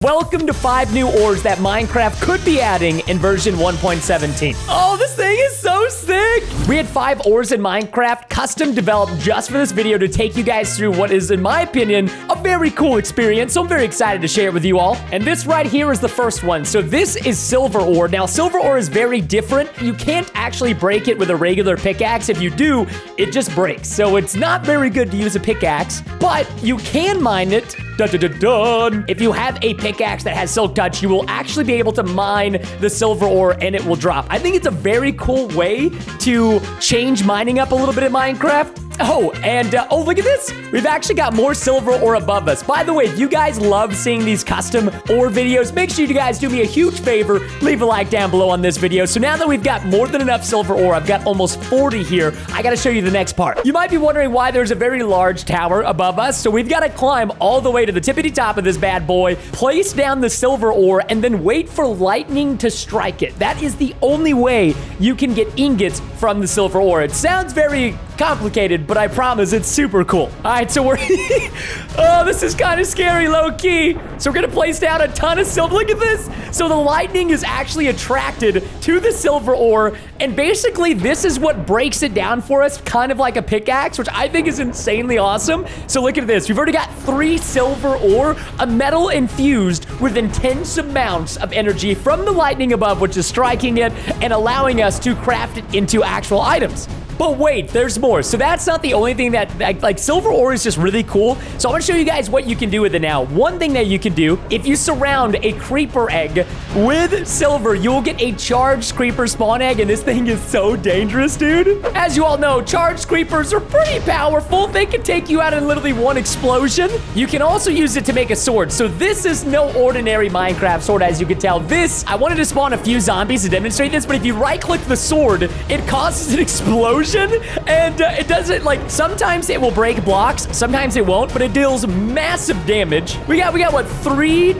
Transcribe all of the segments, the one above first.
Welcome to 5 new ores that Minecraft could be adding in version 1.17. Oh, this thing is so sick! We had 5 ores in Minecraft, custom developed just for this video to take you guys through what is, in my opinion, a very cool experience. So I'm very excited to share it with you all. And this right here is the first one. So this is silver ore. Now, silver ore is very different. You can't actually break it with a regular pickaxe. If you do, it just breaks. So it's not very good to use a pickaxe, but you can mine it. Dun, dun, dun, dun. If you have a pickaxe that has silk touch, you will actually be able to mine the silver ore and it will drop. I think it's a very cool way to change mining up a little bit in Minecraft. Oh, and oh, look at this. We've actually got more silver ore above us. By the way, if you guys love seeing these custom ore videos, make sure you guys do me a huge favor. Leave a like down below on this video. So now that we've got more than enough silver ore, I've got almost 40 here. I got to show you the next part. You might be wondering why there's a very large tower above us. So we've got to climb all the way to the tippity top of this bad boy, place down the silver ore, and then wait for lightning to strike it. That is the only way you can get ingots from the silver ore. It sounds very complicated, but I promise it's super cool. All right, so we're oh, this is kind of scary, low-key. So we're gonna place down a ton of silver. Look at this. So the lightning is actually attracted to the silver ore, and basically this is what breaks it down for us, kind of like a pickaxe, which I think is insanely awesome. So look at this. We've already got 3 silver ore, a metal infused with intense amounts of energy from the lightning above, which is striking it and allowing us to craft it into actual items. But wait, there's more. So that's not the only thing that, like silver ore is just really cool. So I'm gonna show you guys what you can do with it now. One thing that you can do, if you surround a creeper egg with silver, you'll get a charged creeper spawn egg, and this thing is so dangerous, dude. As you all know, charged creepers are pretty powerful. They can take you out in literally one explosion. You can also use it to make a sword. So this is no ordinary Minecraft sword, as you can tell. This, I wanted to spawn a few zombies to demonstrate this, but if you right-click the sword, it causes an explosion. And it doesn't, like, sometimes it will break blocks, sometimes it won't, but it deals massive damage. We got what,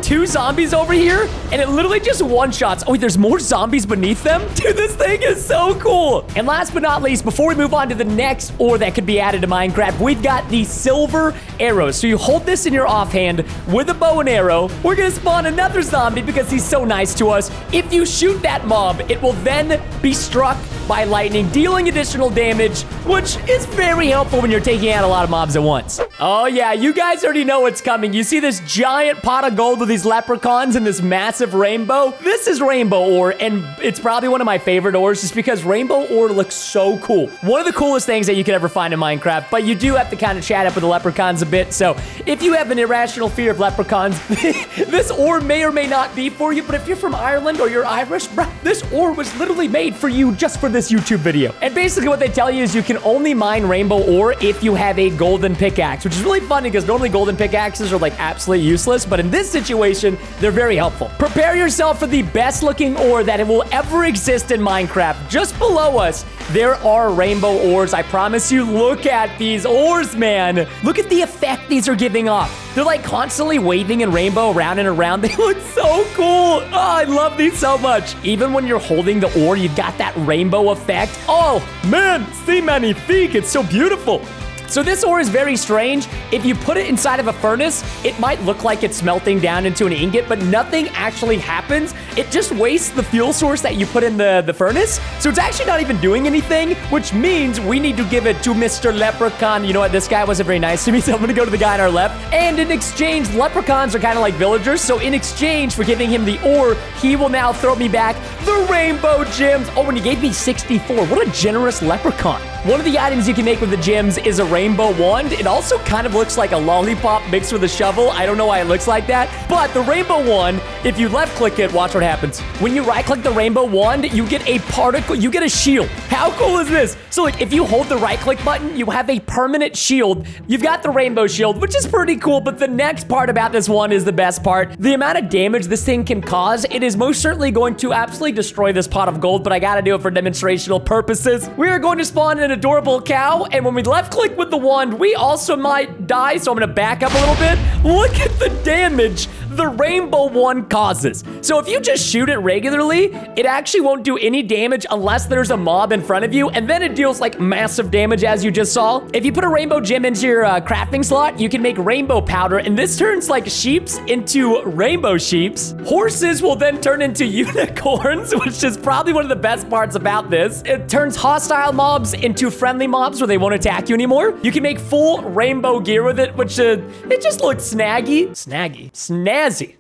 2 zombies over here, and it literally just one-shots. Oh, wait, there's more zombies beneath them? Dude, this thing is so cool. And last but not least, before we move on to the next ore that could be added to Minecraft, we've got the silver arrows. So you hold this in your offhand with a bow and arrow. We're gonna spawn another zombie because he's so nice to us. If you shoot that mob, it will then be struck by lightning, dealing additional damage, which is very helpful when you're taking out a lot of mobs at once. Oh yeah, you guys already know what's coming. You see this giant pot of gold with these leprechauns and this massive rainbow? This is rainbow ore, and it's probably one of my favorite ores just because rainbow ore looks so cool. One of the coolest things that you could ever find in Minecraft, but you do have to kind of chat up with the leprechauns a bit, so if you have an irrational fear of leprechauns, this ore may or may not be for you, but if you're from Ireland or you're Irish, bruh, this ore was literally made for you just for this YouTube video. And basically what they tell you is you can only mine rainbow ore if you have a golden pickaxe, which is really funny because normally golden pickaxes are like absolutely useless, but in this situation, they're very helpful. Prepare yourself for the best looking ore that it will ever exist in Minecraft. Just below us, there are rainbow ores. I promise you, look at these ores, man. Look at the effect these are giving off. They're like constantly waving in rainbow around and around. They look so cool. Oh, I love these so much. Even when you're holding the ore, you've got that rainbow effect. Oh, man, see magnifique. It's so beautiful. So this ore is very strange. If you put it inside of a furnace, it might look like it's melting down into an ingot, but nothing actually happens. It just wastes the fuel source that you put in the furnace. So it's actually not even doing anything, which means we need to give it to Mr. Leprechaun. You know what? This guy wasn't very nice to me, so I'm gonna go to the guy on our left. And in exchange, leprechauns are kind of like villagers. So in exchange for giving him the ore, he will now throw me back the rainbow gems. Oh, and he gave me 64. What a generous leprechaun. One of the items you can make with the gems is a rainbow wand. It also kind of looks like a lollipop mixed with a shovel. I don't know why it looks like that, but the rainbow wand, if you left click it, watch what happens. When you right click the rainbow wand, you get a particle, you get a shield. How cool is this? So like if you hold the right click button, you have a permanent shield. You've got the rainbow shield, which is pretty cool, but the next part about this one is the best part. The amount of damage this thing can cause, it is most certainly going to absolutely destroy this pot of gold, but I gotta do it for demonstrational purposes. We are going to spawn in an adorable cow, and when we left click with the wand, we also might die, so I'm gonna back up a little bit. Look at the damage the rainbow one causes. So if you just shoot it regularly, it actually won't do any damage unless there's a mob in front of you, and then it deals like massive damage as you just saw. If you put a rainbow gem into your crafting slot, you can make rainbow powder, and this turns like sheeps into rainbow sheeps. Horses will then turn into unicorns, which is probably one of the best parts about this. It turns hostile mobs into friendly mobs where they won't attack you anymore. You can make full rainbow gear with it, which it just looks snazzy.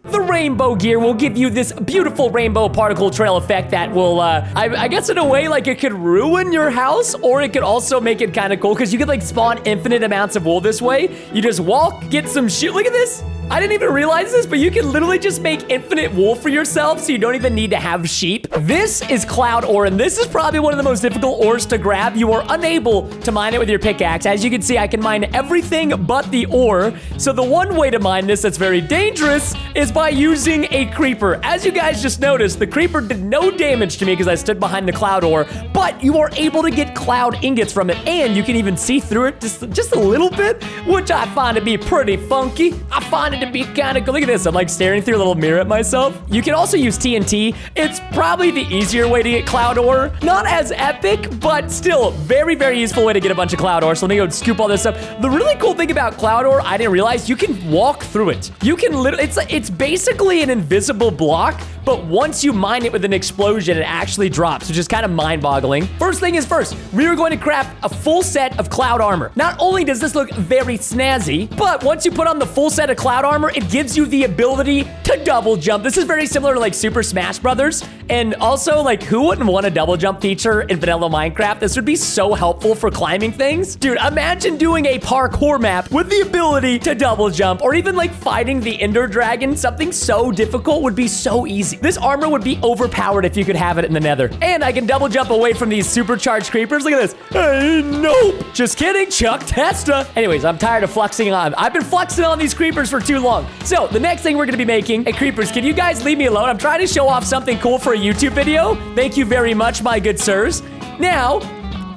The rainbow gear will give you this beautiful rainbow particle trail effect that will, I guess in a way, like it could ruin your house, or it could also make it kind of cool because you could like spawn infinite amounts of wool this way. You just walk, get some shit. Look at this. I didn't even realize this, but you can literally just make infinite wool for yourself, so you don't even need to have sheep. This is cloud ore, and this is probably one of the most difficult ores to grab. You are unable to mine it with your pickaxe. As you can see, I can mine everything but the ore. So the one way to mine this that's very dangerous is by using a creeper. As you guys just noticed, the creeper did no damage to me because I stood behind the cloud ore, but you are able to get cloud ingots from it, and you can even see through it just a little bit, which I find to be pretty funky. I find it to be kind of cool. Look at this. I'm like staring through a little mirror at myself. You can also use TNT. It's probably the easier way to get cloud ore. Not as epic, but still very, very useful way to get a bunch of cloud ore. So let me go scoop all this up. The really cool thing about cloud ore, I didn't realize, you can walk through it. You can literally, it's basically an invisible block, but once you mine it with an explosion, it actually drops, which is kind of mind-boggling. First thing is first, we are going to craft a full set of cloud armor. Not only does this look very snazzy, but once you put on the full set of cloud armor, it gives you the ability to double jump. This is very similar to like Super Smash Brothers. And also, like, who wouldn't want a double jump feature in vanilla Minecraft? This would be so helpful for climbing things. Dude, imagine doing a parkour map with the ability to double jump, or even like fighting the Ender Dragon. Something so difficult would be so easy. This armor would be overpowered if you could have it in the nether. And I can double jump away from these supercharged creepers. Look at this. Hey, nope. Just kidding, Chuck Testa. Anyways, I'm tired of fluxing on. I've been fluxing on these creepers for too long. So the next thing we're gonna be making, hey creepers, can you guys leave me alone? I'm trying to show off something cool for a YouTube video. Thank you very much, my good sirs. Now,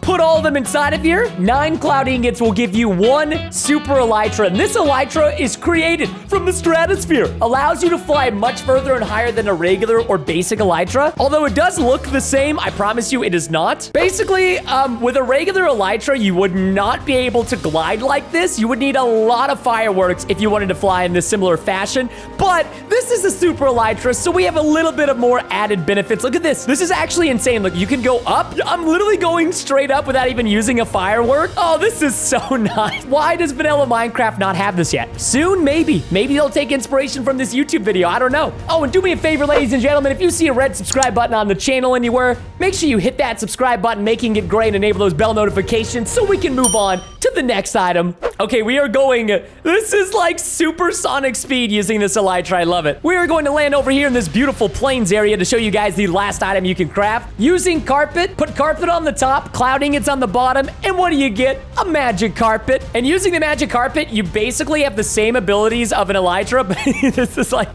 put all of them inside of here. 9 cloud ingots will give you 1 super elytra. And this elytra is created from the stratosphere. Allows you to fly much further and higher than a regular or basic elytra. Although it does look the same, I promise you it is not. Basically, with a regular elytra, you would not be able to glide like this. You would need a lot of fireworks if you wanted to fly in this similar fashion. But this is a super elytra, so we have a little bit of more added benefits. Look at this. This is actually insane. Look, you can go up. I'm literally going straight up without even using a firework. Oh, this is so nice. Why does vanilla Minecraft not have this yet? Soon, maybe. Maybe they'll take inspiration from this YouTube video. I don't know. Oh, and do me a favor, ladies and gentlemen. If you see a red subscribe button on the channel anywhere, make sure you hit that subscribe button, making it gray, and enable those bell notifications so we can move on to the next item. Okay, we are going, this is like supersonic speed using this elytra. I love it. We are going to land over here in this beautiful plains area to show you guys the last item you can craft. Using carpet, put carpet on the top, cloud ingots on the bottom, and what do you get? A magic carpet. And using the magic carpet, you basically have the same abilities of an elytra, but this is like...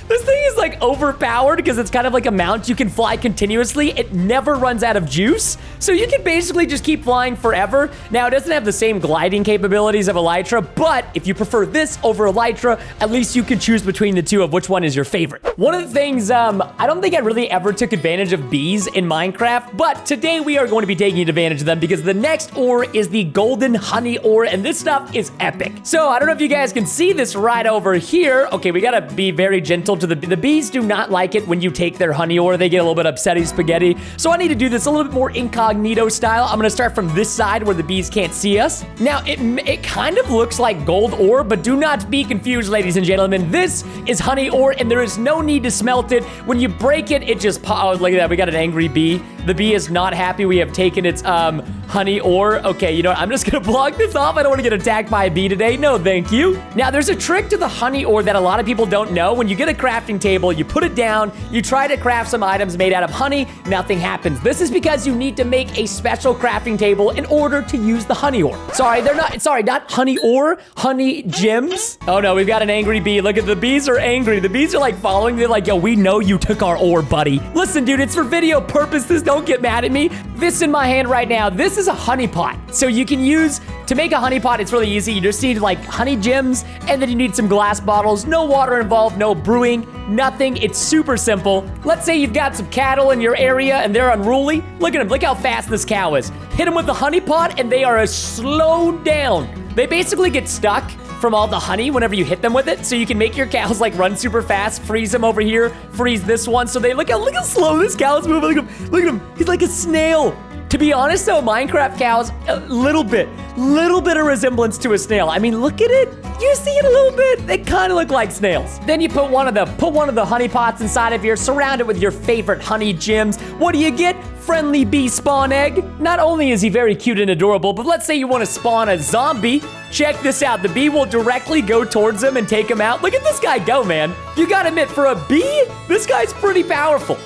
This thing is like overpowered because it's kind of like a mount. You can fly continuously. It never runs out of juice. So you can basically just keep flying forever. Now, it doesn't have the same gliding capabilities of elytra, but if you prefer this over elytra, at least you can choose between the two of which one is your favorite. One of the things, I don't think I really ever took advantage of bees in Minecraft, but today we are going to be taking advantage of them because the next ore is the golden honey ore, and this stuff is epic. So I don't know if you guys can see this right over here. Okay, we gotta be very gentle to the bees. Do not like it when you take their honey ore. They get a little bit upsetty spaghetti. So I need to do this a little bit more incognito style. I'm gonna start from this side where the bees can't see us. Now, it kind of looks like gold ore, but do not be confused, ladies and gentlemen. This is honey ore, and there is no need to smelt it. When you break it, it just oh, look at that. We got an angry bee. The bee is not happy we have taken its honey ore. Okay, you know what? I'm just gonna block this off. I don't want to get attacked by a bee today. No, thank you. Now, there's a trick to the honey ore that a lot of people don't know. When you get a crafting table, you put it down, you try to craft some items made out of honey, nothing happens. This is because you need to make a special crafting table in order to use the honey ore. Sorry, not honey ore, honey gems. Oh no, we've got an angry bee. Look at the bees are angry. The bees are like following. They're like, yo, we know you took our ore, buddy. Listen, dude, it's for video purposes. Don't get mad at me. This in my hand right now, this is a honey pot. So you can use To make a honey pot, it's really easy. You just need like honey gems, and then you need some glass bottles. No water involved, no brewing, nothing. It's super simple. Let's say you've got some cattle in your area and they're unruly. Look at them. Look how fast this cow is. Hit them with the honey pot and they are slowed down. They basically get stuck from all the honey whenever you hit them with it. So you can make your cows like run super fast, freeze them over here, freeze this one. So they look how slow this cow is moving. Look at him. He's like a snail. To be honest though, Minecraft cows, a little bit of resemblance to a snail. I mean, look at it. You see it a little bit. They kind of look like snails. Then you put one of the honey pots inside of here, surround it with your favorite honey gems. What do you get? Friendly bee spawn egg. Not only is he very cute and adorable, but let's say you want to spawn a zombie. Check this out. The bee will directly go towards him and take him out. Look at this guy go, man. You gotta admit, for a bee, this guy's pretty powerful.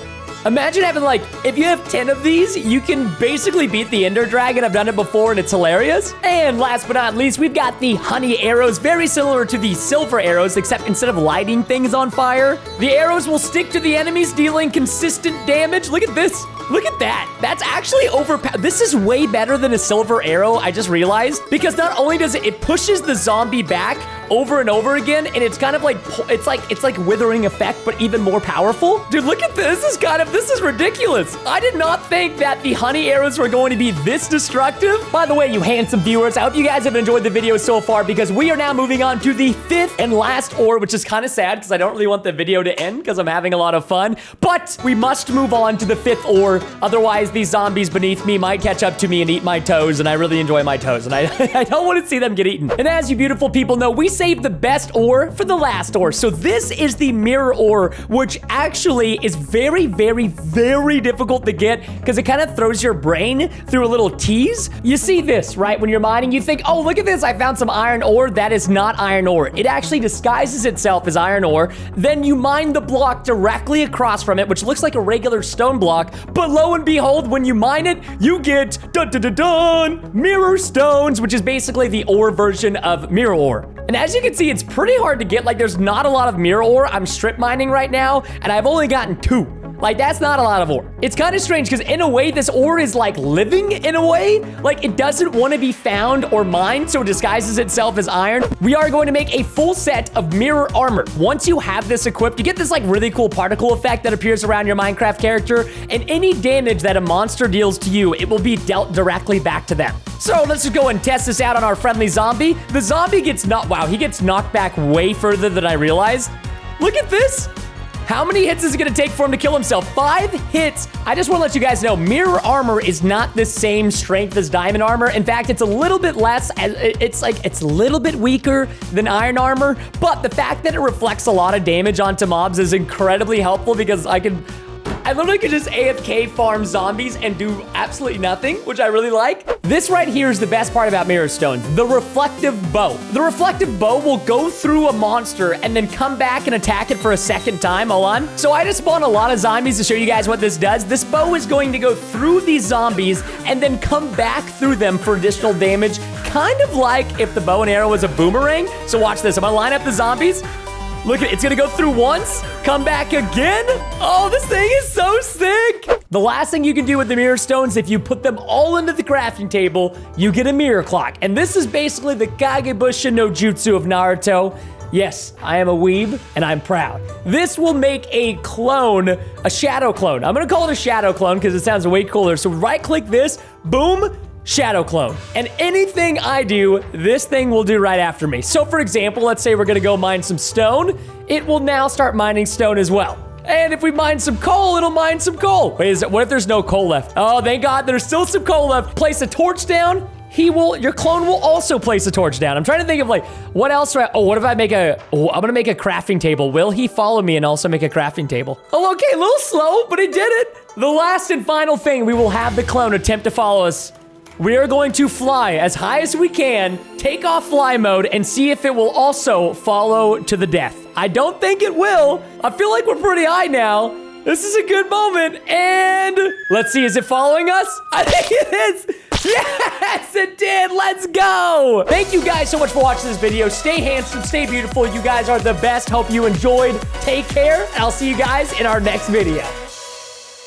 Imagine having like, if you have 10 of these, you can basically beat the Ender Dragon. I've done it before and it's hilarious. And last but not least, we've got the honey arrows, very similar to the silver arrows, except instead of lighting things on fire, the arrows will stick to the enemies, dealing consistent damage. Look at this. Look at that. That's actually overpowered. This is way better than a silver arrow, I just realized. Because not only does it pushes the zombie back over and over again, and it's kind of like, it's like withering effect, but even more powerful. Dude, look at this. This is ridiculous. I did not think that the honey arrows were going to be this destructive. By the way, you handsome viewers, I hope you guys have enjoyed the video so far, because we are now moving on to the 5th and last ore, which is kind of sad because I don't really want the video to end because I'm having a lot of fun. But we must move on to the 5th ore. Otherwise, these zombies beneath me might catch up to me and eat my toes, and I really enjoy my toes, and I don't want to see them get eaten. And as you beautiful people know, we saved the best ore for the last ore. So this is the mirror ore, which actually is very, very, very difficult to get because it kind of throws your brain through a little tease. You see this, right? When you're mining, you think, oh, look at this. I found some iron ore. That is not iron ore. It actually disguises itself as iron ore. Then you mine the block directly across from it, which looks like a regular stone block. But lo and behold, when you mine it, you get mirror stones, which is basically the ore version of mirror ore. And as you can see, it's pretty hard to get. Like, there's not a lot of mirror ore. I'm strip mining right now, and I've only gotten 2. Like, that's not a lot of ore. It's kind of strange because in a way, this ore is like living in a way. Like, it doesn't want to be found or mined, so it disguises itself as iron. We are going to make a full set of mirror armor. Once you have this equipped, you get this like really cool particle effect that appears around your Minecraft character, and any damage that a monster deals to you, it will be dealt directly back to them. So let's just go and test this out on our friendly zombie. The zombie gets wow, he gets knocked back way further than I realized. Look at this. How many hits is it gonna take for him to kill himself? 5 hits. I just wanna let you guys know, mirror armor is not the same strength as diamond armor. In fact, it's a little bit less, it's a little bit weaker than iron armor, but the fact that it reflects a lot of damage onto mobs is incredibly helpful because I literally could just AFK farm zombies and do absolutely nothing, which I really like. This right here is the best part about mirror stones, the reflective bow. The reflective bow will go through a monster and then come back and attack it for a second time. Hold on. So I just spawned a lot of zombies to show you guys what this does. This bow is going to go through these zombies and then come back through them for additional damage, kind of like if the bow and arrow was a boomerang. So watch this. I'm gonna line up the zombies. Look, it's gonna go through once, come back again. Oh, this thing is so sick. The last thing you can do with the mirror stones, if you put them all into the crafting table, you get a mirror clock. And this is basically the Kagebusha no Jutsu of Naruto. Yes, I am a weeb, and I'm proud. This will make a clone, a shadow clone. I'm gonna call it a shadow clone because it sounds way cooler. So right-click this, boom, shadow clone. And anything I do, this thing will do right after me. So for example, let's say we're gonna go mine some stone. It will now start mining stone as well. And if we mine some coal, it'll mine some coal. Wait, what if there's no coal left? Oh, thank God, there's still some coal left. Place a torch down. Your clone will also place a torch down. I'm trying to think of like, what else do what if I make I'm gonna make a crafting table. Will he follow me and also make a crafting table? Oh, okay, a little slow, but he did it. The last and final thing, we will have the clone attempt to follow us. We are going to fly as high as we can, take off fly mode, and see if it will also follow to the death. I don't think it will. I feel like we're pretty high now. This is a good moment, and let's see, is it following us? I think it is. Yes, it did. Let's go. Thank you guys so much for watching this video. Stay handsome, stay beautiful. You guys are the best. Hope you enjoyed. Take care, and I'll see you guys in our next video.